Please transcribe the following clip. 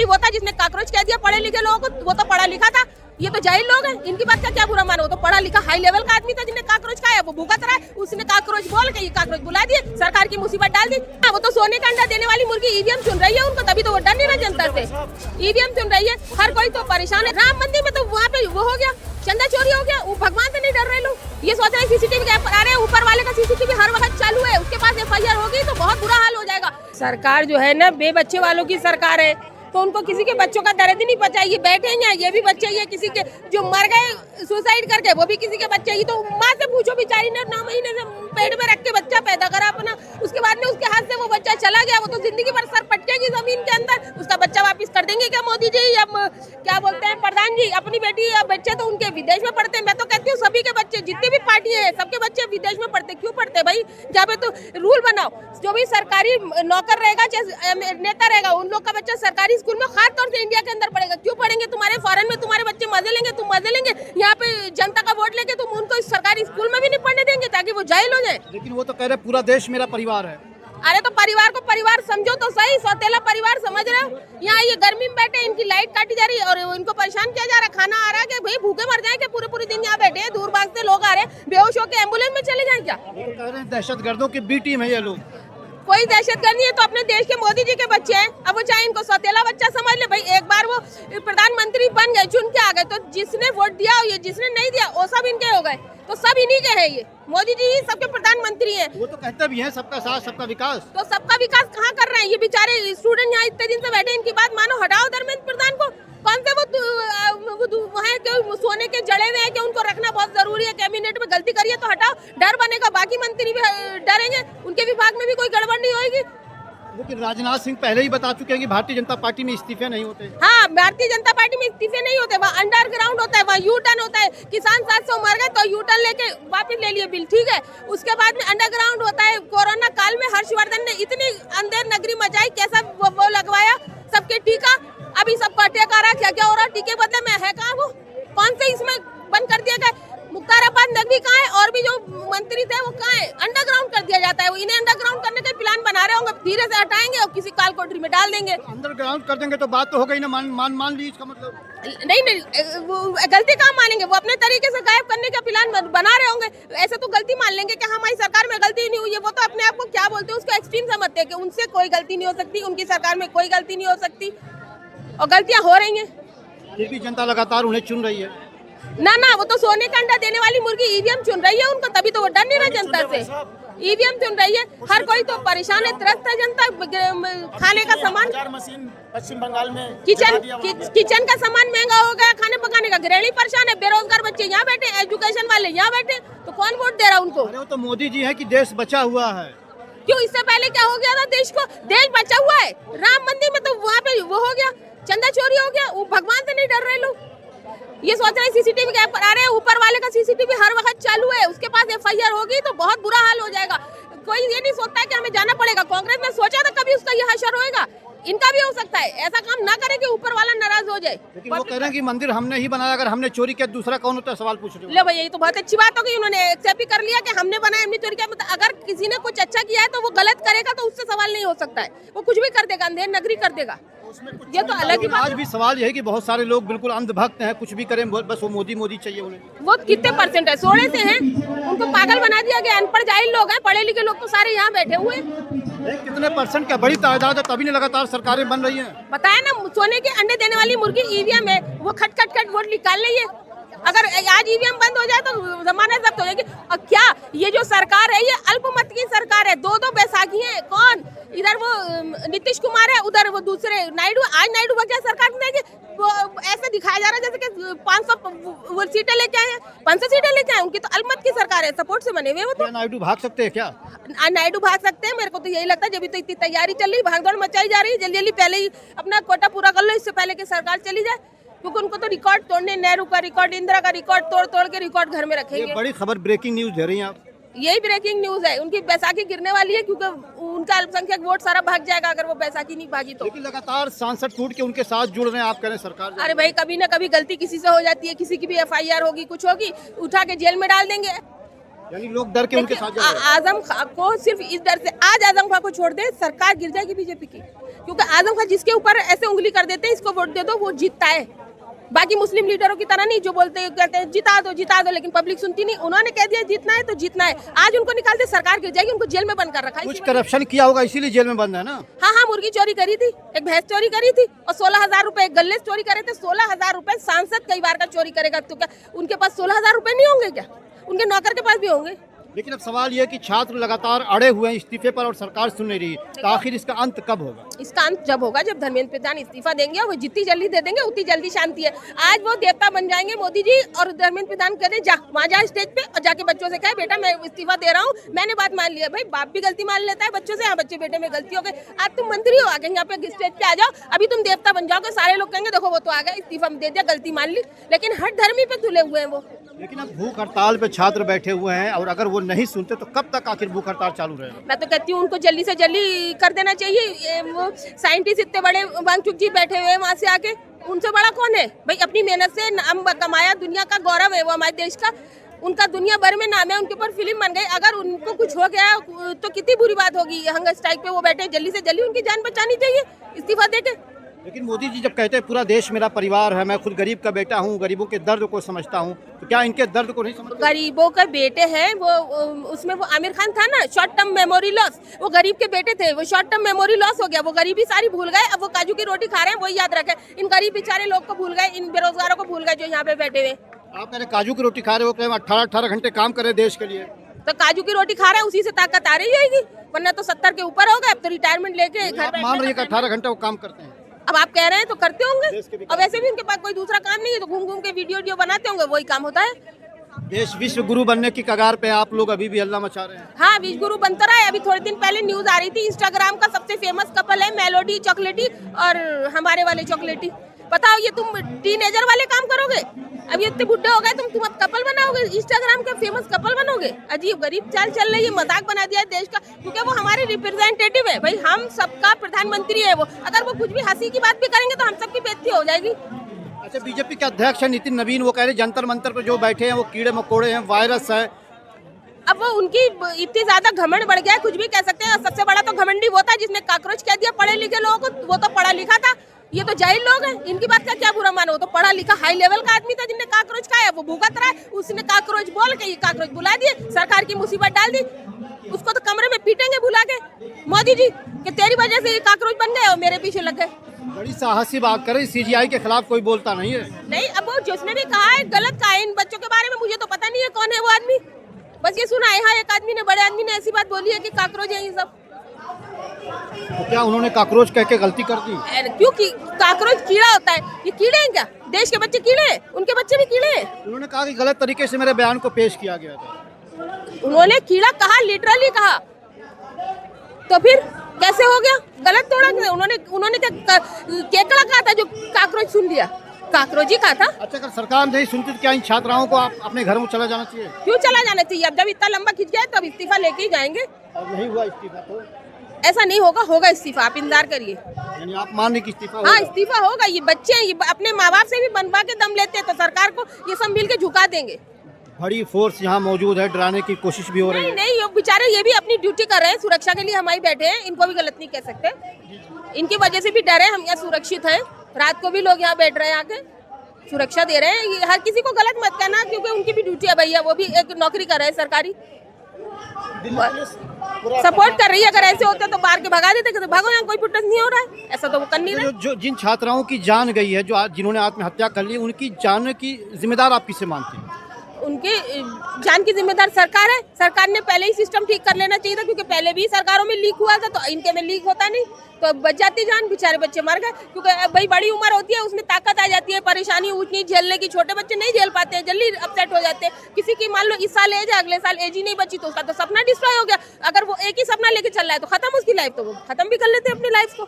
भिंडी वो था जिसने काकरोच कह दिया पढ़े लिखे लोगों को, वो तो पढ़ा लिखा था। ये तो जाहिल लोग हैं, इनकी बात का क्या बुरा मानो। वो तो पढ़ा लिखा हाई लेवल का आदमी था जिसने काकरोच खाया, वो भूखा रहा, उसने काकरोच बोल के ये काकरोच बुला दिए, सरकार की मुसीबत डाल दी। वो तो सोने का अंडा देने वाली मुर्गी ईवीएम चुन रही है उनको, तभी तो वो डर नहीं रहा जनता से। ईवीएम चुन रही है, हर कोई तो परेशान है। राम मंदिर में तो वहाँ पे वो हो गया, चंदा चोरी हो गया, वो भगवान से नहीं डर रहे लोग। ये सोच रहे सीसीटीवी कैमरा आ रहे हैं, ऊपर वाले का सीसीटीवी हर वक्त चालू है, उसके पास एफआईआर होगी तो बहुत बुरा हाल हो जाएगा। सरकार जो है ना बेबच्चे वालों की सरकार है, तो उनको किसी के बच्चों का दर्द ही नहीं पता। ये बैठे हैं, ये भी बच्चे, ये किसी के जो मर गए सुसाइड करके वो भी किसी के बच्चे। ये तो माँ से पूछो, बेचारी ने 9 महीने से पेट में रख के बच्चा पैदा करा अपना, उसके बाद में उसके हाथ से वो बच्चा चला गया, वो तो जिंदगी भर सर पटकेगी जमीन के अंदर। उसका बच्चा वापस कर देंगे क्या मोदी जी या क्या बोलते हैं प्रधान जी? अपनी बेटी या बच्चे तो उनके विदेश में पढ़ते हैं। मैं तो कहती हूँ सभी के बच्चे, जितने भी पार्टी है सबके बच्चे विदेश में पढ़ते। क्यों पढ़ते भाई? जहाँ पे तो रूल बनाओ, जो भी सरकारी नौकर रहेगा चाहे नेता रहेगा, उन लोग का बच्चा सरकारी स्कूल में खास तौर से इंडिया के अंदर पढ़ेगा। क्यों पढ़ेंगे? तुम्हारे फॉरेन में तुम्हारे बच्चे मजे लेंगे, तुम मजे लेंगे। यहाँ पे जनता का वोट लेके तुम उनको सरकारी स्कूल में भी नहीं पढ़ने देंगे ताकि वो जाहिल हो जाए। लेकिन वो तो कह रहे पूरा देश मेरा परिवार है। अरे तो परिवार को परिवार समझो तो सही, सौतेला परिवार समझ रहे हो? यहाँ ये गर्मी में बैठे, इनकी लाइट काटी जा रही है और इनको परेशान किया जा रहा है। खाना आ रहा है कि भाई भूखे मर जाए क्या? पूरे दिन यहाँ बैठे हैं, दूर भाग से लोग आ रहे हैं, बेहोश होकर एम्बुलेंस में चले जाए क्या? वो तो कह रहे हैं दहशतगर्दों की बी टीम है ये लोग। कोई दहशतगर्द नहीं है, तो अपने देश के मोदी जी के बच्चे हैं। अब वो चाहे इनको सौतेला बच्चा समझ ले भाई, एक बार वो प्रधानमंत्री बन गए, चुन के आ गए, तो जिसने वोट दिया और ये जिसने नहीं दिया वो सब इनके हो गए, तो सब इन्हीं के हैं। ये मोदी जी ही सबके प्रधानमंत्री हैं। वो तो कहते भी हैं सबका साथ सबका विकास। तो सबका विकास कहाँ कर रहे हैं ये बेचारे स्टूडेंट? यहाँ इतने दिन से बैठे, इनकी बात मानो, हटाओ धर्मेंद्र प्रधान को। कौन से वो सोने के जड़े हुए हैं कि उनको रखना बहुत जरूरी है, कैबिनेट में गलती करिए तो हटाओ, डर बनेगा, बाकी मंत्री भी डरेंगे, उनके विभाग में भी कोई गड़बड़ नहीं होगी। लेकिन राजनाथ सिंह पहले ही बता चुके हैं कि भारतीय जनता पार्टी में इस्तीफे नहीं होते। हाँ, भारतीय जनता पार्टी में इस्तीफे नहीं होते, वहाँ अंडरग्राउंड होता है, वहाँ यू टर्न होता है। किसान 700 मर गए तो यू टर्न लेके वापस ले लिए बिल, ठीक है। उसके बाद में अंडरग्राउंड होता है। कोरोना काल में हर्षवर्धन ने इतनी अंधेर नगरी मचाई, कैसा वो लगवाया सबके टीका। अभी सबका टेका रहा, क्या क्या हो रहा? टीके बदले में है कहाँ वो? कौन से इसमें बंद कर दिया गया? मुख्ताराबाद नगरी कहाँ है? और भी जो मंत्री थे वो कहाँ है? अंडरग्राउंड कर दिया जाता है। वो इन्हें अंडरग्राउंड करने का प्लान बना रहे होंगे, धीरे से हटाएंगे और किसी काल कोठरी में डाल देंगे। अंडरग्राउंड कर देंगे तो बात तो हो गई ना, मान ली इसका मतलब। नहीं, वो गलती कहाँ मानेंगे? वो अपने तरीके से गायब करने का प्लान बना रहे होंगे। ऐसे तो गलती मान लेंगे कि हमारी सरकार में गलती नहीं हुई है। वो तो अपने आप को क्या बोलते हैं, उसको एक्सट्रीम समझते हैं कि उनसे कोई गलती नहीं हो सकती, उनकी सरकार में कोई गलती नहीं हो सकती, और गलतियां हो रही हैं। फिर भी जनता लगातार उन्हें चुन रही है। ना, वो तो सोने का अंडा देने वाली मुर्गी ईवीएम चुन रही है उनको, तभी तो वो डर नहीं रहा जनता से। ईवीएम चुन रही है, हर कोई तो परेशान है, त्रस्त है जनता। खाने का सामान, मशीन पश्चिम बंगाल में किचन का सामान महंगा हो गया, खाने पकाने का गृहिणी परेशान है, बेरोजगार बच्चे यहाँ बैठे, एजुकेशन वाले यहाँ बैठे, तो कौन वोट दे रहा उनको? अरे वो तो मोदी जी है कि देश बचा हुआ है। क्यों? इससे पहले क्या हो गया था? देश बचा हुआ है। राम मंदिर में तो वहाँ पे वो हो गया, चंदा चोरी हो गया, वो भगवान से नहीं डर रहे लोग। ये सोच रहे सीसीटीवी कैमरा आ रहे हैं, ऊपर वाले का सीसीटीवी हर वक्त चालू है, उसके पास एफआईआर होगी तो बहुत बुरा हाल हो जाएगा। कोई ये नहीं सोचता है कि हमें जाना पड़ेगा। कांग्रेस ने सोचा था कभी उसका ये हशर होएगा? इनका भी हो सकता है। ऐसा काम ना करे कि ऊपर वाला नाराज हो जाए। लेकिन वो कह रहे हैं कि मंदिर हमने ही बनाया, अगर हमने चोरी किया दूसरा कौन होता है? सवाल पूछ रहे हो। ले भैया, ये तो बहुत अच्छी बात हो गई, उन्होंने एक्सेप्ट कर लिया कि हमने बनाया, हमने चोरी किया। मतलब अगर किसी ने कुछ अच्छा किया है तो वो गलत करेगा तो उससे सवाल नहीं हो सकता है, वो कुछ भी कर देगा, अंधेर नगरी कर देगा। ये तो अलग ही बात। आज भी सवाल यह है कि बहुत सारे लोग बिल्कुल अंधभक्त हैं, कुछ भी करें बस वो मोदी चाहिए उन्हें। वो कितने परसेंट है? 16 से हैं, उनको पागल बना दिया गया। अनपढ़ जाहिल लोग हैं, पढ़े लिखे लोग तो सारे यहाँ बैठे हुए हैं। कितने परसेंट का बड़ी तादाद है, तभी नहीं लगातार सरकारें बन रही हैं। बताया ना, सोने के अंडे देने वाली मुर्गी ईवीएम है, वो खट वोट निकाल रही है। अगर आज ईवीएम बंद हो जाए तो जमानत जब्त हो जाएगी। और क्या ये जो सरकार है ये अल्पमत की सरकार है। दो बैसाखी है। कौन? इधर वो नीतीश कुमार है, उधर वो दूसरे नायडू। आज नायडू बगैर सरकार देंगे, ऐसे दिखाया जा रहा है जैसे कि 500 सीटें लेके आए हैं, 500 सीटें लेके आए। उनकी तो अल्पमत की सरकार है, सपोर्ट से बने हुए। वो तो नायडू भाग सकते हैं क्या? नायडू भाग सकते हैं, मेरे को तो यही लगता है। जब तो इतनी तैयारी चल रही, भागदौड़ मचाई जा रही है, जल्दी पहले ही अपना कोटा पूरा कर लो, इससे पहले की सरकार चली जाए। क्योंकि उनको तो रिकॉर्ड तोड़ने, नेहरू का रिकॉर्ड, इंदिरा का रिकॉर्ड तोड़ के रिकॉर्ड घर में रखेंगे। ये बड़ी खबर, ब्रेकिंग न्यूज दे रही हैं आप। यही ब्रेकिंग न्यूज है। उनकी बैसाखी गिरने वाली है, क्योंकि उनका अल्पसंख्यक वोट सारा भाग जाएगा अगर वो बैसाखी नहीं भागी तो। लेकिन लगातार सांसद टूट के उनके साथ जुड़ रहे हैं, आप कह रहे हैं सरकार। अरे भाई, कभी ना कभी गलती किसी से हो जाती है, किसी की भी एफआईआर होगी, कुछ होगी, उठा के जेल में डाल देंगे। यानी लोग डर के उनके साथ आजम खां को सिर्फ इस डर से आज आजम खां को छोड़ दे, सरकार गिर जाएगी बीजेपी की। क्योंकि आजम खान जिसके ऊपर ऐसे उंगली कर देते हैं, इसको वोट दे दो, वो जीतता है। बाकी मुस्लिम लीडरों की तरह नहीं जो बोलते कहते हैं जिता दो, लेकिन पब्लिक सुनती नहीं। उन्होंने कह दिया जीतना है तो जीतना है। आज उनको निकालते सरकार गिर जाएगी, उनको जेल में बंद कर रखा है। कुछ करप्शन किया होगा इसीलिए जेल में बंद है ना। हाँ, मुर्गी चोरी करी थी, एक भैंस चोरी करी थी और 16,000 रुपए गल्ले चोरी करे थे। 16,000 रुपए सांसद कई बार का चोरी करेगा तो क्या उनके पास 16,000 रुपए नहीं होंगे क्या? उनके नौकर के पास भी होंगे। लेकिन अब सवाल ये है कि छात्र लगातार अड़े हुए हैं इस्तीफे पर और सरकार सुन नहीं रही, तो आखिर इसका अंत कब होगा? इसका अंत जब होगा जब धर्मेंद्र प्रधान इस्तीफा देंगे, और वो जितनी जल्दी दे देंगे उतनी जल्दी शांति है। आज वो देवता बन जाएंगे मोदी जी, और धर्मेंद्र प्रधान कह दे जा वहाँ जा स्टेज पे और जाके बच्चों से कहे बेटा मैं इस्तीफा दे रहा हूँ, मैंने बात मान लिया। भाई बाप भी गलती मान लेता है बच्चों से। हाँ बच्चे बेटे में गलती हो गई, आज तुम मंत्री हो, आगे यहाँ पे स्टेज पे आ जाओ, अभी तुम देवता बन जाओगे, सारे लोग कहेंगे देखो वो तो आ गया, इस्तीफा दे दिया, गलती मान ली। लेकिन हर धर्मी पे तुले हुए हैं वो। लेकिन अब भूख हड़ताल पे छात्र बैठे हुए हैं, और अगर वो नहीं सुनते तो कब तक आखिर भूख हड़ताल चालू रहेगा? मैं तो कहती हूँ उनको जल्दी से जल्दी कर देना चाहिए। वो साइंटिस्ट इतने बड़े वांगचुक जी बैठे हुए हैं वहाँ से आके, उनसे बड़ा कौन है भाई? अपनी मेहनत से नाम कमाया, दुनिया का गौरव है वो हमारे देश का, उनका दुनिया भर में नाम है, उनके ऊपर फिल्म बन गई। अगर उनको कुछ हो गया तो कितनी बुरी बात होगी। हंगर स्ट्राइक पे वो बैठे, जल्दी से जल्दी उनकी जान बचानी चाहिए इस्तीफा देके। लेकिन मोदी जी जब कहते हैं पूरा देश मेरा परिवार है, मैं खुद गरीब का बेटा हूँ, गरीबों के दर्द को समझता हूँ, तो क्या इनके दर्द को नहीं समझते? गरीबों के बेटे हैं वो, उसमें वो आमिर खान था ना, शॉर्ट टर्म मेमोरी लॉस। वो गरीब के बेटे थे, वो शॉर्ट टर्म मेमोरी लॉस हो गया, वो गरीबी सारी भूल गए। अब वो काजू की रोटी खा रहे हैं, वही याद रखे। इन गरीब बेचारे लोग को भूल गए, इन बेरोजगारों को भूल गए जो यहाँ पे बैठे हुए। आप मेरे काजू की रोटी खा रहे हो, 18-18 घंटे काम करे देश के लिए, तो काजू की रोटी खा रहे हैं, उसी से ताकत आ रही होगी, वरना तो 70 के ऊपर हो गए। अब तो रिटायरमेंट लेके घर मान रही है 18 घंटे वो काम करते हैं। अब आप कह रहे हैं तो करते होंगे, और वैसे भी उनके पास कोई दूसरा काम नहीं है, तो घूम घूम के वीडियो बनाते होंगे, वही काम होता है। देश विश्व गुरु बनने की कगार पे आप लोग अभी भी हल्ला मचा रहे हैं। हाँ, विश्व गुरु बनता रहा है। अभी थोड़े दिन पहले न्यूज आ रही थी, इंस्टाग्राम का सबसे फेमस कपल है मेलोडी चॉकलेटी और हमारे वाले चॉकलेटी। बताओ ये तुम टीनेजर वाले काम करोगे? अब ये इतने बुढ़े हो गए, तुम अब कपल बनाओगे, इंस्टाग्राम का फेमस कपल बनोगे? अजीब गरीब चाल चल रही है, मजाक बना दिया है देश का, क्योंकि वो हमारे रिप्रेजेंटेटिव है भाई, हम सबका प्रधानमंत्री है वो। अगर वो कुछ भी हंसी की बात भी करेंगे तो हम सबकी बेइज्जती हो जाएगी। अच्छा, बीजेपी के अध्यक्ष है नितिन नवीन, वो कह रहे जंतर मंतर पर जो बैठे हैं वो कीड़े मकोड़े हैं, वायरस है। अब वो उनकी इतनी ज्यादा घमंड बढ़ गया है, कुछ भी कह सकते हैं। सबसे बड़ा तो घमंडी वो था जिसने काकरोच कह दिया पढ़े लिखे लोगों को, वो तो पढ़ा लिखा था। ये तो जाहिल लोग हैं, इनकी बात का क्या बुरा मानो? वो तो पढ़ा लिखा हाई लेवल का आदमी था जिसने काकरोच खाया, वो भूखा रहा है, उसने काकरोच बोल के ये काकरोच बुला दिए, सरकार की मुसीबत डाल दी। उसको तो कमरे में पीटेंगे बुला के मोदी जी कि तेरी वजह से ये काकरोच बन गए और मेरे पीछे लग गए। बड़ी साहसी बात करे, सीजीआई के खिलाफ कोई बोलता नहीं है। नहीं, अब वो जिसने भी कहा है गलत कहा है। इन बच्चों के बारे में मुझे तो पता नहीं है कौन है वो आदमी, बस ये सुना है। हाँ, एक आदमी ने, बड़े आदमी ने ऐसी बात बोली है कि काकरोच है ये सब। तो क्या उन्होंने काकरोच कह के गलती कर दी? क्यों? काकरोच कीड़ा होता है, ये कीड़े हैं क्या? देश के बच्चे कीड़े हैं, उनके बच्चे भी कीड़े हैं। उन्होंने कहा कि गलत तरीके से मेरे बयान को पेश किया गया था। उन्होंने कीड़ा कहा, लिटरली कहा, तो फिर कैसे हो गया? गलत थोड़ा। उन्होंने क्या केकड़ा कहा था जो काकरोच सुन लिया? काकरोच ही कहा था। अच्छा, अगर सरकार नहीं सुनती तो क्या इन छात्राओं को आप अपने घर में चला जाना चाहिए? क्यों चला जाना चाहिए? अब जब इतना लंबा खिंच गया तो अब इस्तीफा लेके ही जाएंगे। और नहीं हुआ इस्तीफा तो ऐसा नहीं होगा, होगा इस्तीफा, आप इंतजार करिए। यानी आप मान रहे कि इस्तीफा होगा? हाँ, इस्तीफा होगा। ये बच्चे हैं, ये अपने माँ बाप से भी बनवा के दम लेते हैं, तो सरकार को ये सब मिल के झुका देंगे। बड़ी फोर्स यहाँ मौजूद है, डराने की कोशिश भी हो रही है। नहीं, ये बेचारे ये भी अपनी ड्यूटी कर रहे हैं, सुरक्षा के लिए हम ही बैठे हैं, इनको भी गलत नहीं कह सकते। इनकी वजह से भी डर है, हम यहाँ सुरक्षित हैं। रात को भी लोग यहाँ बैठ रहे हैं, आके सुरक्षा दे रहे हैं। ये हर किसी को गलत मत कहना, क्योंकि उनकी भी ड्यूटी है भैया, वो भी एक नौकरी कर रहे हैं सरकारी, सपोर्ट कर रही है। अगर ऐसे होते तो बाहर के भगा देते, तो भागो यहाँ, कोई प्रोटेस्ट नहीं हो रहा है। ऐसा तो वो कर नहीं रहे। जो जिन छात्राओं की जान गई है, जो आज जिन्होंने आत्महत्या कर ली, उनकी जान की जिम्मेदार आप किसे मानते हैं? उनके जान की जिम्मेदार सरकार है। सरकार ने पहले ही सिस्टम ठीक कर लेना चाहिए था, क्योंकि पहले भी सरकारों में लीक हुआ था, तो इनके में लीक होता नहीं, तो बच जाती जान। बेचारे बच्चे मर गए, क्योंकि भाई बड़ी उम्र होती है, उसमें ताकत आ जाती है, परेशानी ऊंच नीच झेलने की। छोटे बच्चे नहीं झेल पाते हैं, जल्दी अपसेट हो जाते हैं। किसी की मान लो इस साल एज है, अगले साल एज ही नहीं बची, तो उसका तो सपना डिस्ट्रॉय हो गया। अगर वो एक ही सपना लेके चल रहा है तो खत्म उसकी लाइफ, तो वो खत्म भी कर लेते हैं अपनी लाइफ को।